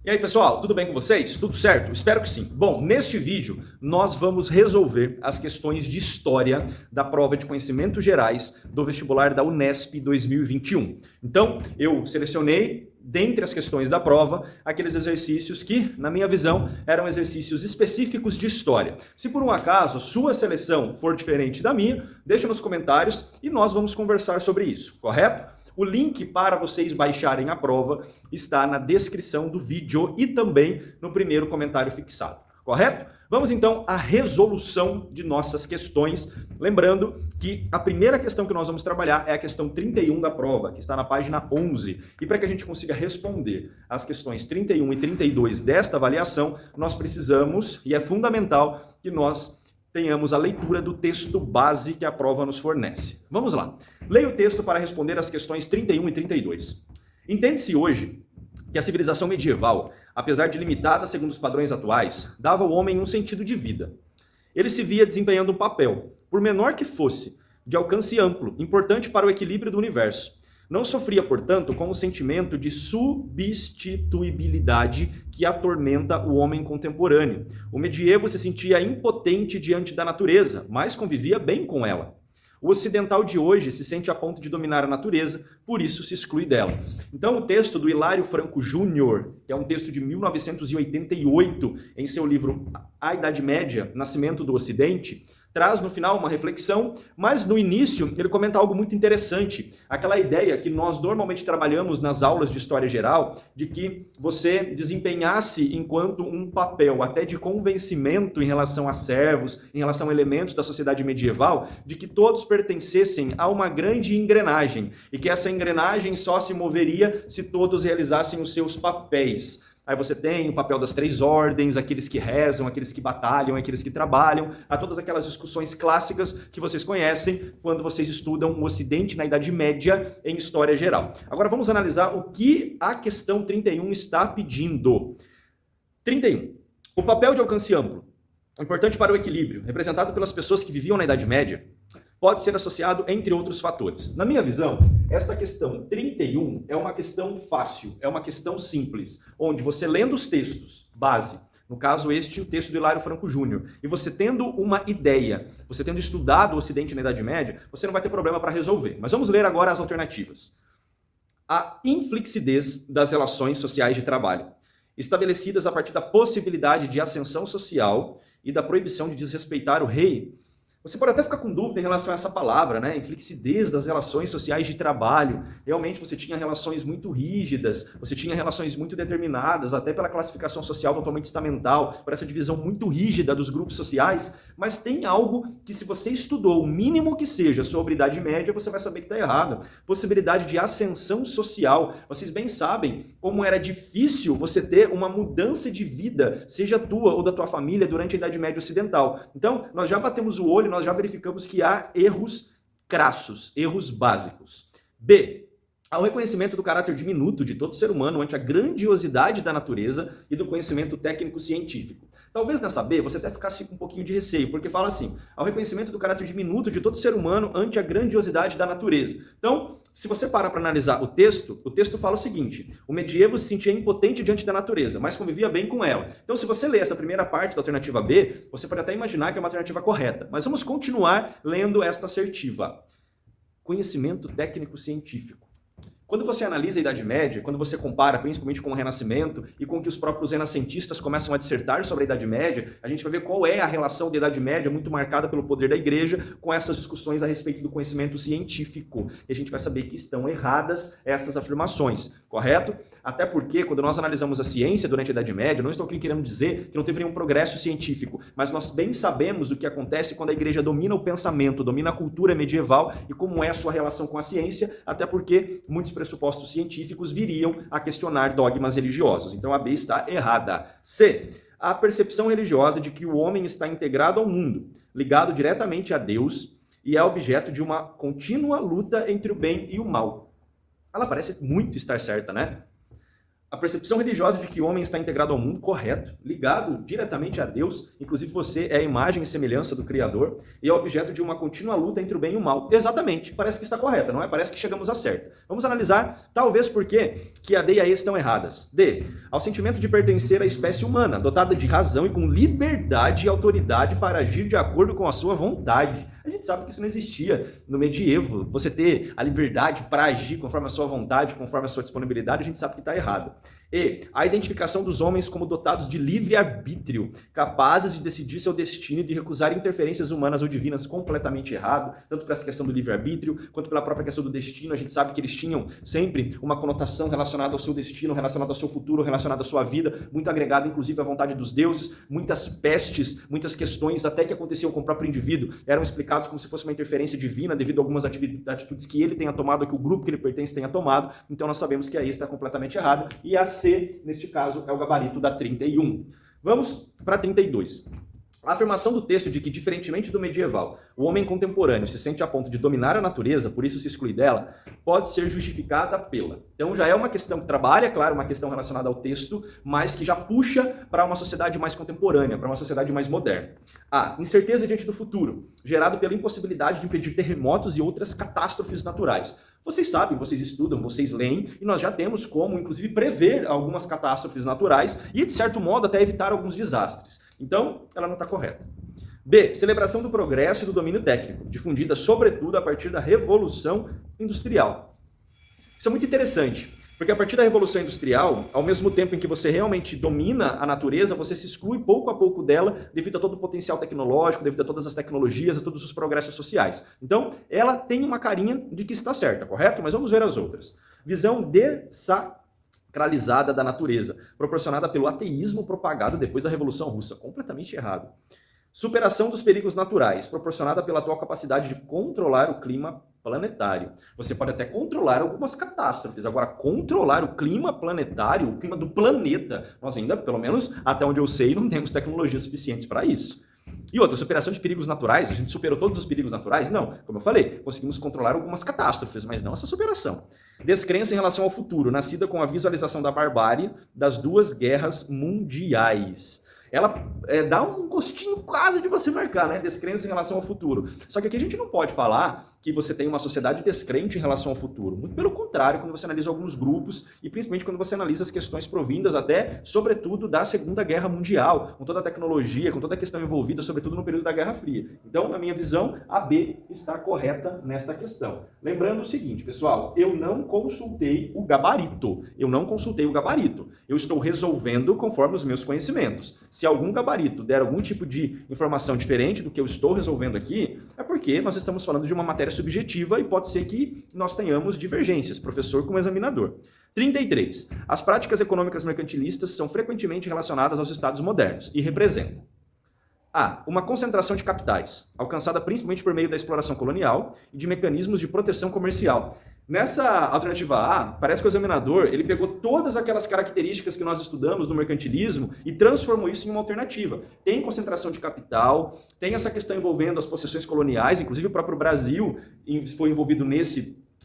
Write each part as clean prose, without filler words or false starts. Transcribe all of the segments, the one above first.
E aí, pessoal, tudo bem com vocês? Tudo certo? Espero que sim. Bom, neste vídeo nós vamos resolver as questões de história da prova de conhecimentos gerais do vestibular da Unesp 2021. Então, eu selecionei, dentre as questões da prova, aqueles exercícios que, na minha visão, eram exercícios específicos de história. Se por um acaso sua seleção for diferente da minha, deixa nos comentários e nós vamos conversar sobre isso, correto? O link para vocês baixarem a prova está na descrição do vídeo e também no primeiro comentário fixado, correto? Vamos então à resolução de nossas questões. Lembrando que a primeira questão que nós vamos trabalhar é a questão 31 da prova, que está na página 11. E para que a gente consiga responder as questões 31 e 32 desta avaliação, nós precisamos, e é fundamental, que nós tenhamos a leitura do texto base que a prova nos fornece. Vamos lá. Leia o texto para responder as questões 31 e 32. Entende-se hoje que a civilização medieval, apesar de limitada segundo os padrões atuais, dava ao homem um sentido de vida. Ele se via desempenhando um papel, por menor que fosse, de alcance amplo, importante para o equilíbrio do universo. Não sofria, portanto, com o sentimento de substituibilidade que atormenta o homem contemporâneo. O medievo se sentia impotente diante da natureza, mas convivia bem com ela. O ocidental de hoje se sente a ponto de dominar a natureza, por isso se exclui dela. Então, o texto do Hilário Franco Júnior, que é um texto de 1988, em seu livro A Idade Média, Nascimento do Ocidente, traz no final uma reflexão, mas no início ele comenta algo muito interessante. Aquela ideia que nós normalmente trabalhamos nas aulas de história geral, de que você desempenhasse enquanto um papel até de convencimento em relação a servos, em relação a elementos da sociedade medieval, de que todos pertencessem a uma grande engrenagem e que essa engrenagem só se moveria se todos realizassem os seus papéis. Aí você tem o papel das três ordens, aqueles que rezam, aqueles que batalham, aqueles que trabalham, há todas aquelas discussões clássicas que vocês conhecem quando vocês estudam o Ocidente na Idade Média em História Geral. Agora vamos analisar o que a questão 31 está pedindo. 31. O papel de alcance amplo, importante para o equilíbrio, representado pelas pessoas que viviam na Idade Média, pode ser associado entre outros fatores. Na minha visão, esta questão 31 é uma questão fácil, é uma questão simples, onde você lendo os textos base, no caso este, o texto do Hilário Franco Júnior, e você tendo uma ideia, você tendo estudado o Ocidente na Idade Média, você não vai ter problema para resolver. Mas vamos ler agora as alternativas. A inflexidez das relações sociais de trabalho, estabelecidas a partir da possibilidade de ascensão social e da proibição de desrespeitar o rei. Você pode até ficar com dúvida em relação a essa palavra, né? Inflexidez das relações sociais de trabalho. Realmente você tinha relações muito rígidas, você tinha relações muito determinadas, até pela classificação social totalmente estamental, por essa divisão muito rígida dos grupos sociais, mas tem algo que se você estudou, o mínimo que seja, sobre Idade Média, você vai saber que está errado. Possibilidade de ascensão social. Vocês bem sabem como era difícil você ter uma mudança de vida, seja tua ou da tua família, durante a Idade Média Ocidental. Então, nós já batemos o olho, nós já verificamos que há erros crassos, erros básicos. B. Ao reconhecimento do caráter diminuto de todo ser humano ante a grandiosidade da natureza e do conhecimento técnico-científico. Talvez nessa B você até ficasse com um pouquinho de receio, porque fala assim, ao reconhecimento do caráter diminuto de todo ser humano ante a grandiosidade da natureza. Então, se você parar para analisar o texto fala o seguinte, o medievo se sentia impotente diante da natureza, mas convivia bem com ela. Então, se você ler essa primeira parte da alternativa B, você pode até imaginar que é uma alternativa correta, mas vamos continuar lendo esta assertiva. Conhecimento técnico-científico. Quando você analisa a Idade Média, quando você compara principalmente com o Renascimento e com o que os próprios renascentistas começam a dissertar sobre a Idade Média, a gente vai ver qual é a relação da Idade Média, muito marcada pelo poder da Igreja, com essas discussões a respeito do conhecimento científico. E a gente vai saber que estão erradas essas afirmações, correto? Até porque, quando nós analisamos a ciência durante a Idade Média, não estou aqui querendo dizer que não teve nenhum progresso científico, mas nós bem sabemos o que acontece quando a Igreja domina o pensamento, domina a cultura medieval e como é a sua relação com a ciência, até porque muitos pressupostos científicos viriam a questionar dogmas religiosos. Então a B está errada. C. A percepção religiosa de que o homem está integrado ao mundo, ligado diretamente a Deus e é objeto de uma contínua luta entre o bem e o mal. Ela parece muito estar certa, né? A percepção religiosa de que o homem está integrado ao mundo, correto, ligado diretamente a Deus, inclusive você é a imagem e semelhança do Criador e é objeto de uma contínua luta entre o bem e o mal. Exatamente, parece que está correta, não é? Parece que chegamos a certo. Vamos analisar, talvez, por que a D e a E estão erradas. D, ao sentimento de pertencer à espécie humana, dotada de razão e com liberdade e autoridade para agir de acordo com a sua vontade. A gente sabe que isso não existia no medievo. Você ter a liberdade para agir conforme a sua vontade, conforme a sua disponibilidade, a gente sabe que está errado. E a identificação dos homens como dotados de livre-arbítrio, capazes de decidir seu destino e de recusar interferências humanas ou divinas, completamente errado, tanto para essa questão do livre-arbítrio, quanto pela própria questão do destino. A gente sabe que eles tinham sempre uma conotação relacionada ao seu destino, relacionada ao seu futuro, relacionada à sua vida, muito agregada, inclusive, à vontade dos deuses. Muitas pestes, muitas questões, até que aconteciam com o próprio indivíduo, eram explicados como se fosse uma interferência divina, devido a algumas atitudes que ele tenha tomado, que o grupo que ele pertence tenha tomado. Então, nós sabemos que a E está completamente errada. E a C, neste caso, é o gabarito da 31. Vamos para 32. A afirmação do texto de que, diferentemente do medieval, o homem contemporâneo se sente a ponto de dominar a natureza, por isso se exclui dela, pode ser justificada pela. Então já é uma questão que trabalha, claro, uma questão relacionada ao texto, mas que já puxa para uma sociedade mais contemporânea, para uma sociedade mais moderna. A. Incerteza diante do futuro, gerado pela impossibilidade de impedir terremotos e outras catástrofes naturais. Vocês sabem, vocês estudam, vocês leem, e nós já temos como, inclusive, prever algumas catástrofes naturais e, de certo modo, até evitar alguns desastres. Então, ela não está correta. B. Celebração do progresso e do domínio técnico, difundida sobretudo a partir da Revolução Industrial. Isso é muito interessante, porque a partir da Revolução Industrial, ao mesmo tempo em que você realmente domina a natureza, você se exclui pouco a pouco dela devido a todo o potencial tecnológico, devido a todas as tecnologias, a todos os progressos sociais. Então, ela tem uma carinha de que está certa, correto? Mas vamos ver as outras. Visão desacralizada da natureza, proporcionada pelo ateísmo propagado depois da Revolução Russa. Completamente errado. Superação dos perigos naturais, proporcionada pela atual capacidade de controlar o clima planetário. Você pode até controlar algumas catástrofes, agora controlar o clima planetário, o clima do planeta, nós ainda, pelo menos até onde eu sei, não temos tecnologias suficientes para isso. E outra, superação de perigos naturais, a gente superou todos os perigos naturais? Não, como eu falei, conseguimos controlar algumas catástrofes, mas não essa superação. Descrença em relação ao futuro, nascida com a visualização da barbárie das duas guerras mundiais. Ela dá um gostinho quase de você marcar, né? Descrença em relação ao futuro. Só que aqui a gente não pode falar que você tem uma sociedade descrente em relação ao futuro. Muito pelo contrário, quando você analisa alguns grupos e principalmente quando você analisa as questões provindas até, sobretudo, da Segunda Guerra Mundial, com toda a tecnologia, com toda a questão envolvida, sobretudo no período da Guerra Fria. Então, na minha visão, a B está correta nesta questão. Lembrando o seguinte, pessoal, eu não consultei o gabarito. Eu estou resolvendo conforme os meus conhecimentos. Se algum gabarito der algum tipo de informação diferente do que eu estou resolvendo aqui, é porque nós estamos falando de uma matéria subjetiva e pode ser que nós tenhamos divergências, professor com examinador. 33. As práticas econômicas mercantilistas são frequentemente relacionadas aos estados modernos e representam A. Uma concentração de capitais, alcançada principalmente por meio da exploração colonial e de mecanismos de proteção comercial. Nessa alternativa A, parece que o examinador ele pegou todas aquelas características que nós estudamos no mercantilismo e transformou isso em uma alternativa. Tem concentração de capital, tem essa questão envolvendo as possessões coloniais, inclusive o próprio Brasil foi envolvido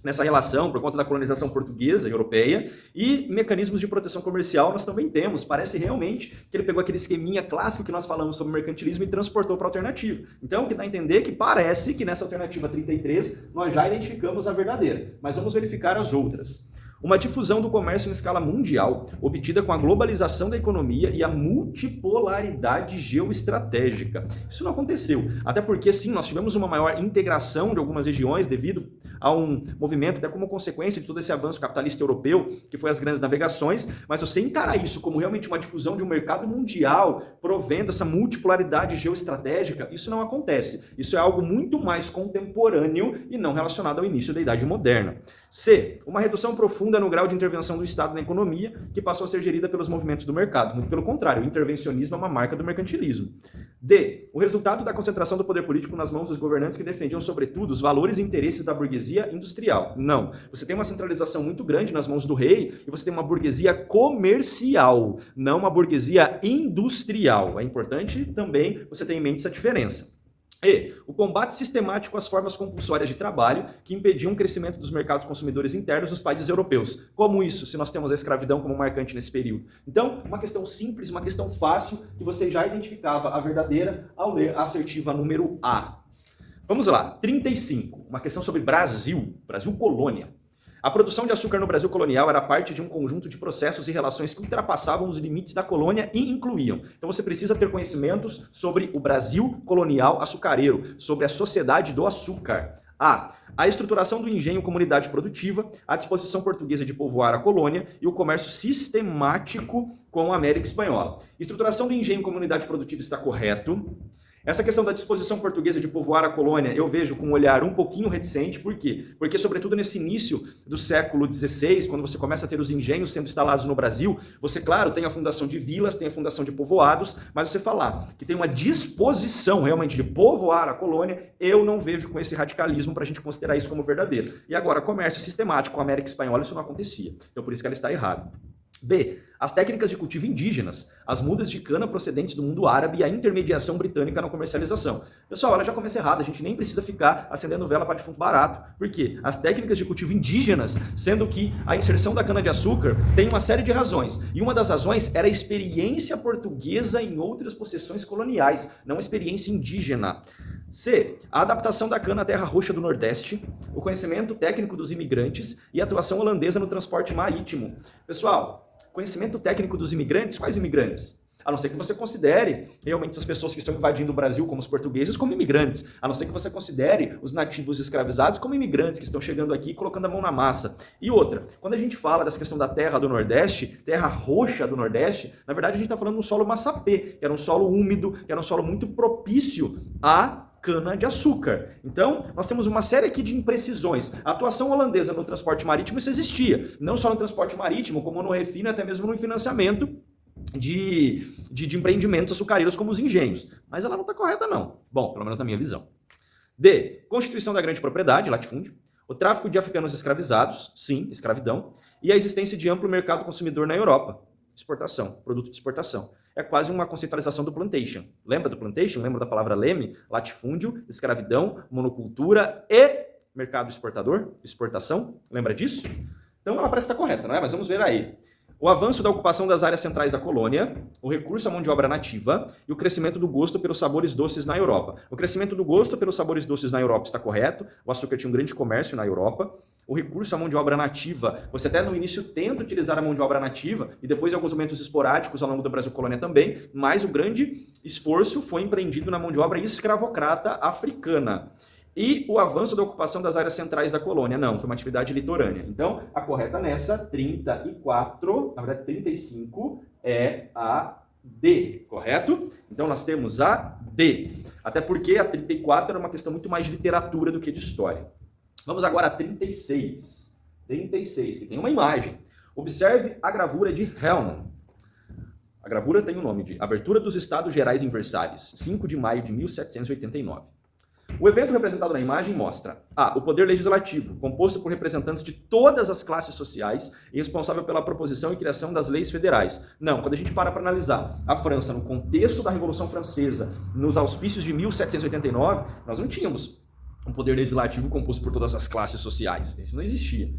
nessa relação por conta da colonização portuguesa e europeia, e mecanismos de proteção comercial nós também temos. Parece realmente que ele pegou aquele esqueminha clássico que nós falamos sobre mercantilismo e transportou para a alternativa. Então, o que dá a entender que parece que nessa alternativa 33 nós já identificamos a verdadeira, mas vamos verificar as outras. Uma difusão do comércio em escala mundial, obtida com a globalização da economia e a multipolaridade geoestratégica. Isso não aconteceu, até porque sim, nós tivemos uma maior integração de algumas regiões devido a um movimento, até como consequência de todo esse avanço capitalista europeu, que foi as grandes navegações, mas você encarar isso como realmente uma difusão de um mercado mundial, provendo essa multipolaridade geoestratégica, isso não acontece. Isso é algo muito mais contemporâneo e não relacionado ao início da Idade Moderna. C. Uma redução profunda no grau de intervenção do Estado na economia, que passou a ser gerida pelos movimentos do mercado. Muito pelo contrário, o intervencionismo é uma marca do mercantilismo. D. O resultado da concentração do poder político nas mãos dos governantes que defendiam, sobretudo, os valores e interesses da burguesia industrial. Não. Você tem uma centralização muito grande nas mãos do rei e você tem uma burguesia comercial, não uma burguesia industrial. É importante também você ter em mente essa diferença. E o combate sistemático às formas compulsórias de trabalho que impediam o crescimento dos mercados consumidores internos nos países europeus. Como isso, se nós temos a escravidão como marcante nesse período? Então, uma questão simples, uma questão fácil, que você já identificava a verdadeira ao ler a assertiva número A. Vamos lá, 35, uma questão sobre Brasil, Brasil colônia. A produção de açúcar no Brasil colonial era parte de um conjunto de processos e relações que ultrapassavam os limites da colônia e incluíam. Então você precisa ter conhecimentos sobre o Brasil colonial açucareiro, sobre a sociedade do açúcar. A estruturação do engenho comunidade produtiva, a disposição portuguesa de povoar a colônia e o comércio sistemático com a América Espanhola. Estruturação do engenho comunidade produtiva está correto. Essa questão da disposição portuguesa de povoar a colônia, eu vejo com um olhar um pouquinho reticente. Por quê? Porque, sobretudo nesse início do século XVI, quando você começa a ter os engenhos sendo instalados no Brasil, você, claro, tem a fundação de vilas, tem a fundação de povoados, mas você falar que tem uma disposição realmente de povoar a colônia, eu não vejo com esse radicalismo para a gente considerar isso como verdadeiro. E agora, comércio sistemático com a América Espanhola, isso não acontecia. Então, por isso que ela está errada. B. As técnicas de cultivo indígenas, as mudas de cana procedentes do mundo árabe e a intermediação britânica na comercialização. Pessoal, ela já começa errada, a gente nem precisa ficar acendendo vela para defunto barato. Por quê? As técnicas de cultivo indígenas, sendo que a inserção da cana-de-açúcar tem uma série de razões. E uma das razões era a experiência portuguesa em outras possessões coloniais, não a experiência indígena. C. A adaptação da cana à terra roxa do Nordeste, o conhecimento técnico dos imigrantes e a atuação holandesa no transporte marítimo. Pessoal, conhecimento técnico dos imigrantes, quais imigrantes? A não ser que você considere realmente as pessoas que estão invadindo o Brasil, como os portugueses, como imigrantes. A não ser que você considere os nativos escravizados como imigrantes que estão chegando aqui e colocando a mão na massa. E outra, quando a gente fala dessa questão da terra do Nordeste, terra roxa do Nordeste, na verdade a gente está falando de um solo massapê, que era um solo úmido, que era um solo muito propício a cana-de-açúcar. Então, nós temos uma série aqui de imprecisões. A atuação holandesa no transporte marítimo, isso existia. Não só no transporte marítimo, como no refino, até mesmo no financiamento de empreendimentos açucareiros como os engenhos. Mas ela não está correta, não. Bom, pelo menos na minha visão. D. Constituição da grande propriedade, latifúndio. O tráfico de africanos escravizados, sim, escravidão. E a existência de amplo mercado consumidor na Europa. Exportação, produto de exportação. É quase uma conceitualização do plantation. Lembra do plantation? Lembra da palavra leme? Latifúndio, escravidão, monocultura e mercado exportador, exportação. Lembra disso? Então ela parece estar correta, não é? Mas vamos ver aí. O avanço da ocupação das áreas centrais da colônia, o recurso à mão de obra nativa e o crescimento do gosto pelos sabores doces na Europa. O crescimento do gosto pelos sabores doces na Europa está correto. O açúcar tinha um grande comércio na Europa. O recurso à mão de obra nativa, você até no início tenta utilizar a mão de obra nativa e depois em alguns momentos esporádicos ao longo do Brasil colônia também, mas o grande esforço foi empreendido na mão de obra escravocrata africana. E o avanço da ocupação das áreas centrais da colônia. Não, foi uma atividade litorânea. Então, a correta nessa, 34, na verdade 35, é a D, correto? Então, nós temos a D. Até porque a 34 era uma questão muito mais de literatura do que de história. Vamos agora a 36. 36, que tem uma imagem. Observe a gravura de Hellman. A gravura tem o nome de Abertura dos Estados Gerais em Versalhes, 5 de maio de 1789. O evento representado na imagem mostra o poder legislativo, composto por representantes de todas as classes sociais e responsável pela proposição e criação das leis federais. Não, quando a gente para analisar a França no contexto da Revolução Francesa, nos auspícios de 1789, nós não tínhamos um poder legislativo composto por todas as classes sociais. Isso não existia.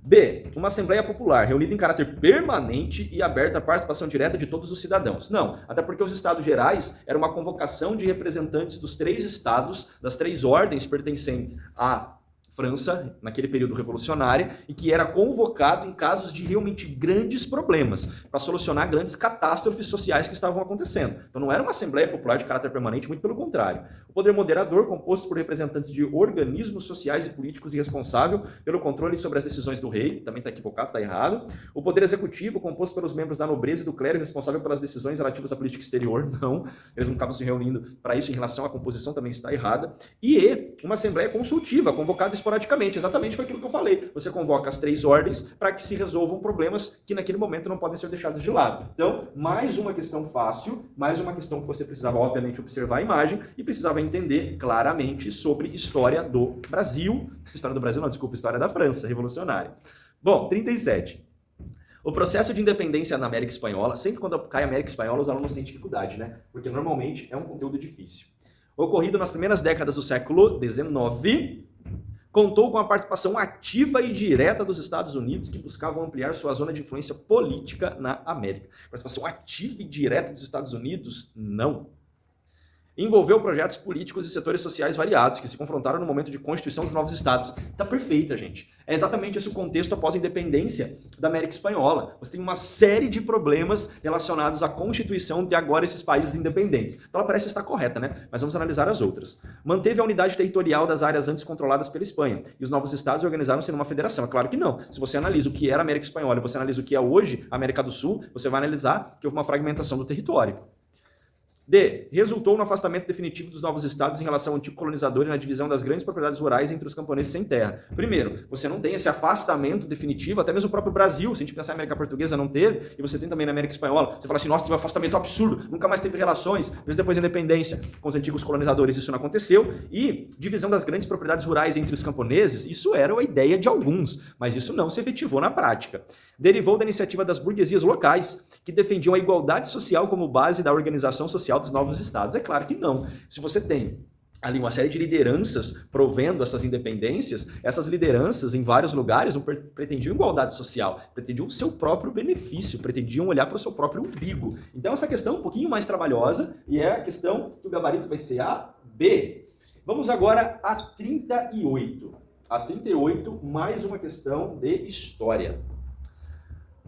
B. Uma Assembleia Popular, reunida em caráter permanente e aberta à participação direta de todos os cidadãos. Não, até porque os Estados Gerais era uma convocação de representantes dos 3 estados, das 3 ordens pertencentes à França, naquele período revolucionário, e que era convocado em casos de realmente grandes problemas, para solucionar grandes catástrofes sociais que estavam acontecendo. Então não era uma Assembleia Popular de caráter permanente, muito pelo contrário. O poder moderador, composto por representantes de organismos sociais e políticos e responsável pelo controle sobre as decisões do rei, também está equivocado, está errado. O poder executivo, composto pelos membros da nobreza e do clero, responsável pelas decisões relativas à política exterior, não, eles não estavam se reunindo para isso em relação à composição, também está errada. E uma Assembleia Consultiva, convocada esporadicamente, exatamente foi aquilo que eu falei. Você convoca as 3 ordens para que se resolvam problemas que naquele momento não podem ser deixados de lado. Então, mais uma questão fácil, mais uma questão que você precisava, obviamente, observar a imagem e precisava entender claramente sobre história do Brasil. História do Brasil não, desculpa, história da França revolucionária. Bom, 37. O processo de independência na América Espanhola, sempre quando cai a América Espanhola, os alunos têm dificuldade, né? Porque normalmente é um conteúdo difícil. ocorrido nas primeiras décadas do século XIX, contou com a participação ativa e direta dos Estados Unidos, que buscavam ampliar sua zona de influência política na América. Participação ativa e direta dos Estados Unidos? Não. Envolveu projetos políticos e setores sociais variados, que se confrontaram no momento de constituição dos novos estados. Tá perfeita, gente. É exatamente esse o contexto após a independência da América Espanhola. Você tem uma série de problemas relacionados à constituição de agora esses países independentes. Então ela parece estar correta, né? Mas vamos analisar as outras. Manteve a unidade territorial das áreas antes controladas pela Espanha, e os novos estados organizaram-se numa federação. É claro que não. Se você analisa o que era a América Espanhola e você analisa o que é hoje a América do Sul, você vai analisar que houve uma fragmentação do território. D. Resultou no afastamento definitivo dos novos estados em relação ao antigo colonizador e na divisão das grandes propriedades rurais entre os camponeses sem terra. Primeiro, você não tem esse afastamento definitivo, até mesmo o próprio Brasil, se a gente pensar em América Portuguesa, não teve, e você tem também na América Espanhola. Você fala assim, nossa, teve um afastamento absurdo, nunca mais teve relações, mesmo depois da independência com os antigos colonizadores, isso não aconteceu. E divisão das grandes propriedades rurais entre os camponeses, isso era a ideia de alguns, mas isso não se efetivou na prática. Derivou da iniciativa das burguesias locais, que defendiam a igualdade social como base da organização social dos novos estados. É claro que não. Se você tem ali uma série de lideranças provendo essas independências, essas lideranças em vários lugares não pretendiam igualdade social, pretendiam o seu próprio benefício, pretendiam olhar para o seu próprio umbigo. Então essa questão é um pouquinho mais trabalhosa e é a questão que o gabarito vai ser A, B. Vamos agora a 38. A 38, mais uma questão de história.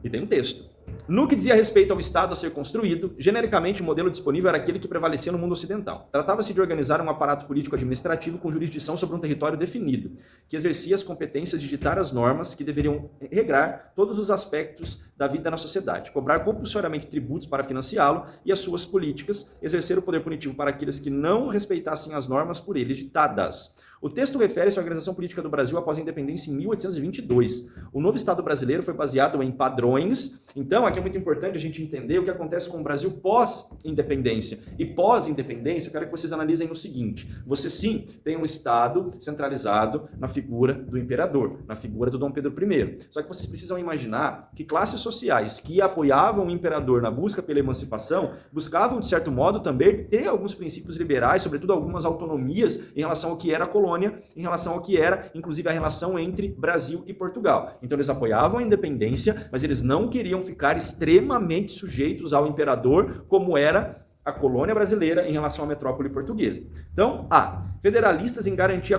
E tem um texto. No que dizia respeito ao Estado a ser construído, genericamente o modelo disponível era aquele que prevalecia no mundo ocidental. Tratava-se de organizar um aparato político-administrativo com jurisdição sobre um território definido, que exercia as competências de ditar as normas que deveriam regrar todos os aspectos da vida na sociedade, cobrar compulsoriamente tributos para financiá-lo e as suas políticas, exercer o poder punitivo para aqueles que não respeitassem as normas por ele ditadas. O texto refere-se à organização política do Brasil após a independência em 1822. O novo Estado brasileiro foi baseado em padrões. Então, aqui é muito importante a gente entender o que acontece com o Brasil pós-independência. E pós-independência, eu quero que vocês analisem o seguinte. Você, sim, tem um Estado centralizado na figura do imperador, na figura do Dom Pedro I. Só que vocês precisam imaginar que classes sociais que apoiavam o imperador na busca pela emancipação buscavam, de certo modo, também ter alguns princípios liberais, sobretudo algumas autonomias em relação ao que era a colônia, em relação ao que era, inclusive, a relação entre Brasil e Portugal. Então, eles apoiavam a independência, mas eles não queriam ficar extremamente sujeitos ao imperador, como era a colônia brasileira em relação à metrópole portuguesa. Então, A. Federalistas em garantia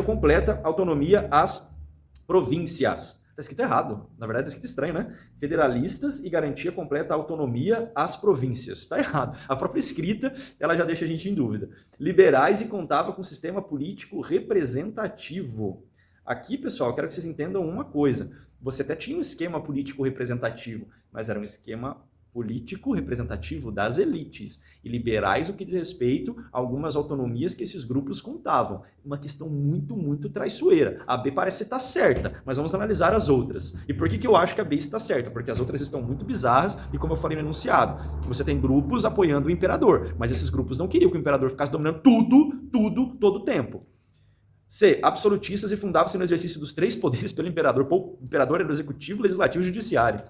completa autonomia às províncias. Está escrito errado. Na verdade, está escrito estranho, né? Federalistas e garantia completa autonomia às províncias. Está errado. A própria escrita, ela já deixa a gente em dúvida. Liberais e contava com sistema político representativo. Aqui, pessoal, eu quero que vocês entendam uma coisa. Você até tinha um esquema político representativo, mas era um esquema político representativo das elites e liberais o que diz respeito a algumas autonomias que esses grupos contavam. Uma questão muito, muito traiçoeira. A B parece estar certa, mas vamos analisar as outras. E por que eu acho que a B está certa? Porque as outras estão muito bizarras e, como eu falei no enunciado, você tem grupos apoiando o imperador, mas esses grupos não queriam que o imperador ficasse dominando tudo, todo o tempo. C. Absolutistas e fundavam-se no exercício dos três poderes pelo imperador. O imperador era o executivo, legislativo e judiciário.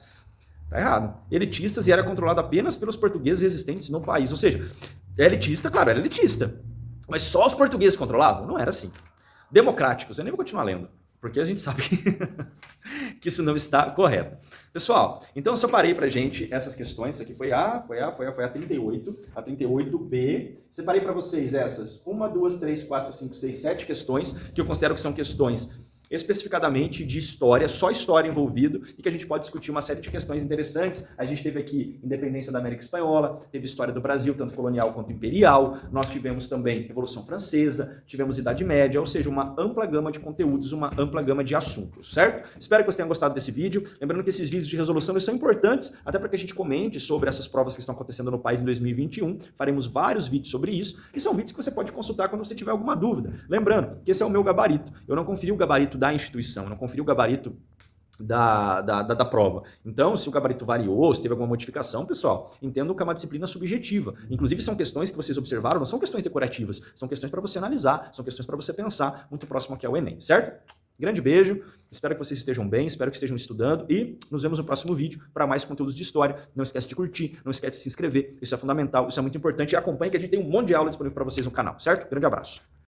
Tá errado. Elitistas e era controlado apenas pelos portugueses existentes no país. Ou seja, elitista, claro, era elitista. Mas só os portugueses controlavam? Não era assim. Democráticos, eu nem vou continuar lendo, porque a gente sabe que isso não está correto. Pessoal, então eu separei pra gente essas questões. Isso aqui foi a 38, a 38B. Separei para vocês essas 1, 2, 3, 4, 5, 6, 7 questões, que eu considero que são questões especificadamente de história, só história envolvido, e que a gente pode discutir uma série de questões interessantes. A gente teve aqui independência da América Espanhola, teve história do Brasil, tanto colonial quanto imperial, nós tivemos também Revolução Francesa, tivemos Idade Média, ou seja, uma ampla gama de conteúdos, uma ampla gama de assuntos, certo? Espero que vocês tenham gostado desse vídeo. Lembrando que esses vídeos de resolução eles são importantes, até para que a gente comente sobre essas provas que estão acontecendo no país em 2021. Faremos vários vídeos sobre isso, e são vídeos que você pode consultar quando você tiver alguma dúvida. Lembrando que esse é o meu gabarito. Eu não conferi o gabarito da instituição, eu não conferi o gabarito da prova. Então, se o gabarito variou, se teve alguma modificação, pessoal, entendo que é uma disciplina subjetiva. Inclusive, são questões que vocês observaram, não são questões decorativas, são questões para você analisar, são questões para você pensar, muito próximo aqui ao Enem, certo? Grande beijo, espero que vocês estejam bem, espero que estejam estudando e nos vemos no próximo vídeo para mais conteúdos de história. Não esquece de curtir, não esquece de se inscrever, isso é fundamental, isso é muito importante e acompanhe que a gente tem um monte de aula disponível para vocês no canal, certo? Grande abraço.